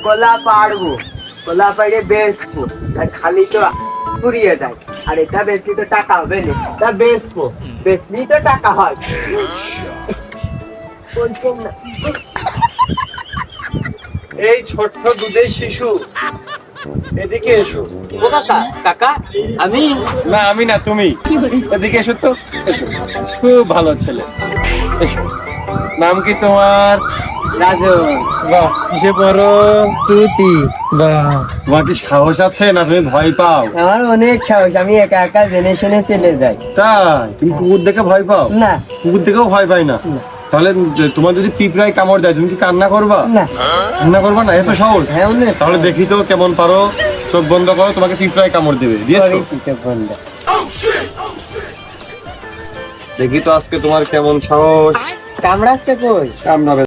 কলা পারবো, কলা পাইলে বেচবো, আর খালি তো পুড়িয়ে দেয়। আর এটা বেচলি তো টাকা হবে না, তা বেচবো, বেচলি তো টাকা হয়। বলছেন না এই ছোট্ট দুধের শিশু, এদিকে এসো। ও কাকা, কাকা আমি না আমি না, তুমি এদিকে এসো তো, এসো। খুব ভালো ছেলে, এসো। নাম কি তোমার? রাজন বাহ, কিসে পড়ো? তুতি। বাহ, তোমার কি সাহস আছে না তুমি ভয় পাও? আমার অনেক সাহস, আমি একা একা জেনে শুনে চলে যাই। তাই? তুমি কুকুর দেখে ভয় পাও? না কুকুর দেখেও ভয় পাই না? তাহলে তোমার যদি পিঁপড়ায় কামড় দেয় তুমি কি কান্না করবা? না, কান্না করবা না? এত সাহস? হ্যাঁ অনেক। তাহলে দেখি তো কেমন পারো। চোখ বন্ধ করো, তোমাকে পিঁপড়ায় কামড় দেবে। দিয়েছো? দেখি তো আজকে তোমার কেমন সাহস। কামড়াচ্ছে কই? কামড়াবে